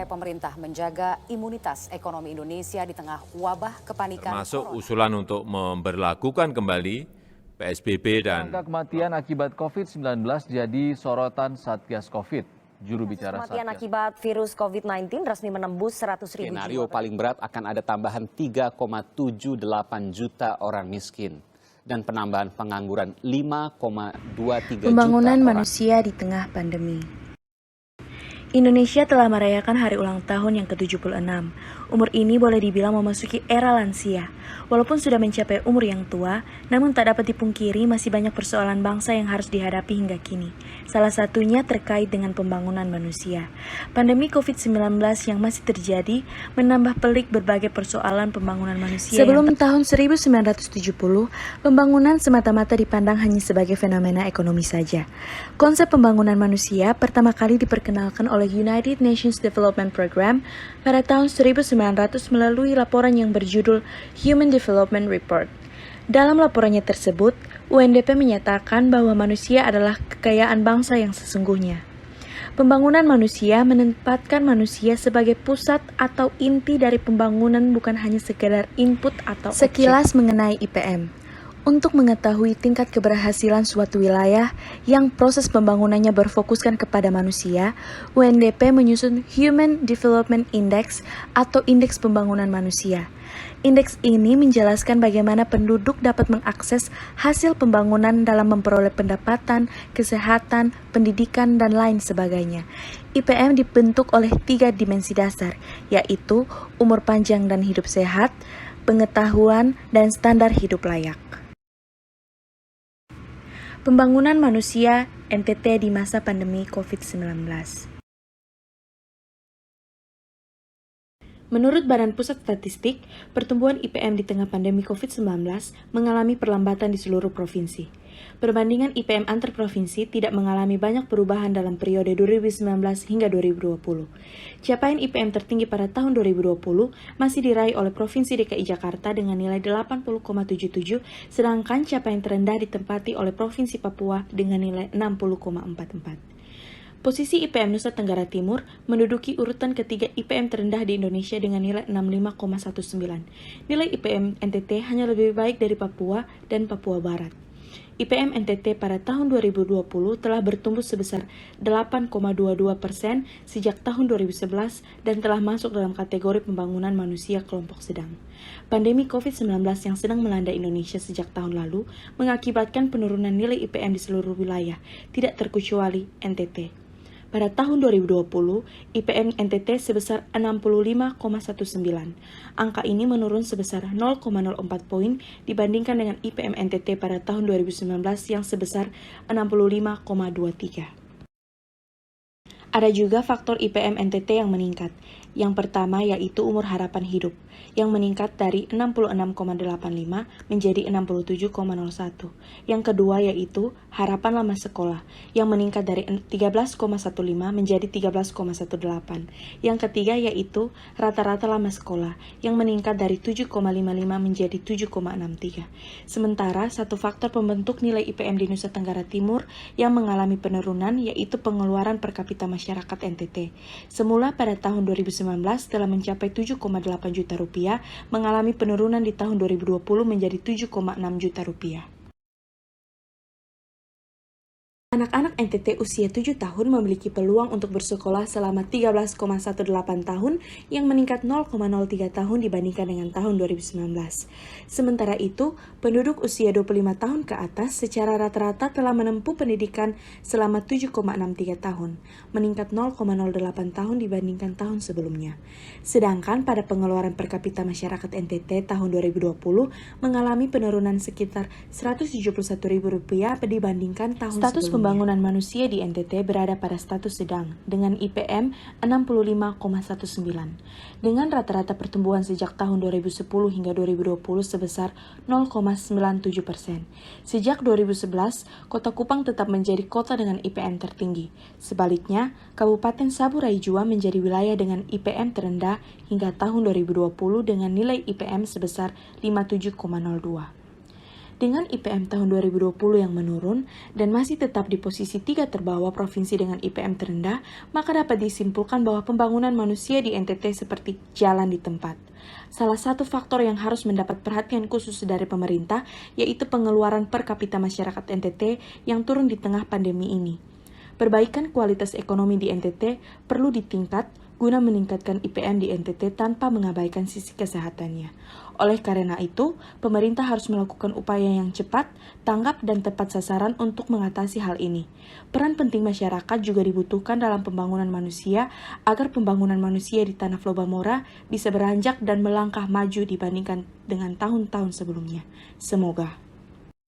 upaya pemerintah menjaga imunitas ekonomi Indonesia di tengah wabah kepanikan termasuk corona. usulan untuk memberlakukan kembali PSBB dan angka kematian akibat COVID-19 jadi sorotan Satgas Covid. Juru bicara Kematian Satgas. akibat virus COVID-19 resmi menembus 100.000 Skenario jiwa. paling berat akan ada tambahan 3,78 juta orang miskin dan penambahan pengangguran 5,23 juta Pembangunan orang. manusia di tengah pandemi. Indonesia telah merayakan hari ulang tahun yang ke-76. Umur ini boleh dibilang memasuki era lansia. Walaupun sudah mencapai umur yang tua, namun tak dapat dipungkiri masih banyak persoalan bangsa yang harus dihadapi hingga kini. Salah satunya terkait dengan pembangunan manusia. Pandemi COVID-19 yang masih terjadi menambah pelik berbagai persoalan pembangunan manusia. Sebelum tahun 1970, pembangunan semata-mata dipandang hanya sebagai fenomena ekonomi saja. Konsep pembangunan manusia pertama kali diperkenalkan oleh United Nations Development Program pada tahun 1900 melalui laporan yang berjudul Human Development Report. Dalam laporannya tersebut, UNDP menyatakan bahwa manusia adalah kekayaan bangsa yang sesungguhnya. Pembangunan manusia menempatkan manusia sebagai pusat atau inti dari pembangunan, bukan hanya sekedar input atau sekilas mengenai IPM. Untuk mengetahui tingkat keberhasilan suatu wilayah yang proses pembangunannya berfokuskan kepada manusia, UNDP menyusun Human Development Index atau Indeks Pembangunan Manusia. Indeks ini menjelaskan bagaimana penduduk dapat mengakses hasil pembangunan dalam memperoleh pendapatan, kesehatan, pendidikan, dan lain sebagainya. IPM dibentuk oleh 3 dimensi dasar, yaitu umur panjang dan hidup sehat, pengetahuan, dan standar hidup layak. Pembangunan manusia NTT di masa pandemi COVID-19. Menurut Badan Pusat Statistik, pertumbuhan IPM di tengah pandemi COVID-19 mengalami perlambatan di seluruh provinsi. Perbandingan IPM antar provinsi tidak mengalami banyak perubahan dalam periode 2019 hingga 2020. Capaian IPM tertinggi pada tahun 2020 masih diraih oleh Provinsi DKI Jakarta dengan nilai 80,77, sedangkan capaian terendah ditempati oleh Provinsi Papua dengan nilai 60,44. Posisi IPM Nusa Tenggara Timur menduduki urutan ketiga IPM terendah di Indonesia dengan nilai 65,19. Nilai IPM NTT hanya lebih baik dari Papua dan Papua Barat. IPM NTT pada tahun 2020 telah bertumbuh sebesar 8,22% sejak tahun 2011 dan telah masuk dalam kategori pembangunan manusia kelompok sedang. Pandemi COVID-19 yang sedang melanda Indonesia sejak tahun lalu mengakibatkan penurunan nilai IPM di seluruh wilayah, tidak terkecuali NTT. Pada tahun 2020, IPM NTT sebesar 65,19. Angka ini menurun sebesar 0,04 poin dibandingkan dengan IPM NTT pada tahun 2019 yang sebesar 65,23. Ada juga faktor IPM NTT yang meningkat. Yang pertama yaitu umur harapan hidup, yang meningkat dari 66,85 menjadi 67,01. Yang kedua yaitu harapan lama sekolah, yang meningkat dari 13,15 menjadi 13,18. Yang ketiga yaitu rata-rata lama sekolah, yang meningkat dari 7,55 menjadi 7,63. Sementara satu faktor pembentuk nilai IPM di Nusa Tenggara Timur yang mengalami penurunan yaitu pengeluaran per kapita masyarakat NTT. Semula pada tahun 2019 telah mencapai 7,8 juta rupiah, mengalami penurunan di tahun 2020 menjadi 7,6 juta rupiah. Anak-anak NTT usia 7 tahun memiliki peluang untuk bersekolah selama 13,18 tahun yang meningkat 0,03 tahun dibandingkan dengan tahun 2019. Sementara itu, penduduk usia 25 tahun ke atas secara rata-rata telah menempuh pendidikan selama 7,63 tahun, meningkat 0,08 tahun dibandingkan tahun sebelumnya. Sedangkan pada pengeluaran per kapita masyarakat NTT tahun 2020 mengalami penurunan sekitar Rp171.000 dibandingkan tahun sebelumnya. Pembangunan manusia di NTT berada pada status sedang dengan IPM 65,19 dengan rata-rata pertumbuhan sejak tahun 2010 hingga 2020 sebesar 0,97%. Sejak 2011, Kota Kupang tetap menjadi kota dengan IPM tertinggi. Sebaliknya, Kabupaten Saburai Jua menjadi wilayah dengan IPM terendah hingga tahun 2020 dengan nilai IPM sebesar 57,02. Dengan IPM tahun 2020 yang menurun dan masih tetap di posisi 3 terbawah provinsi dengan IPM terendah, maka dapat disimpulkan bahwa pembangunan manusia di NTT seperti jalan di tempat. Salah satu faktor yang harus mendapat perhatian khusus dari pemerintah yaitu pengeluaran per kapita masyarakat NTT yang turun di tengah pandemi ini. Perbaikan kualitas ekonomi di NTT perlu ditingkat guna meningkatkan IPM di NTT tanpa mengabaikan sisi kesehatannya. Oleh karena itu, pemerintah harus melakukan upaya yang cepat, tanggap, dan tepat sasaran untuk mengatasi hal ini. Peran penting masyarakat juga dibutuhkan dalam pembangunan manusia agar pembangunan manusia di Tanah Flobamora bisa beranjak dan melangkah maju dibandingkan dengan tahun-tahun sebelumnya. Semoga.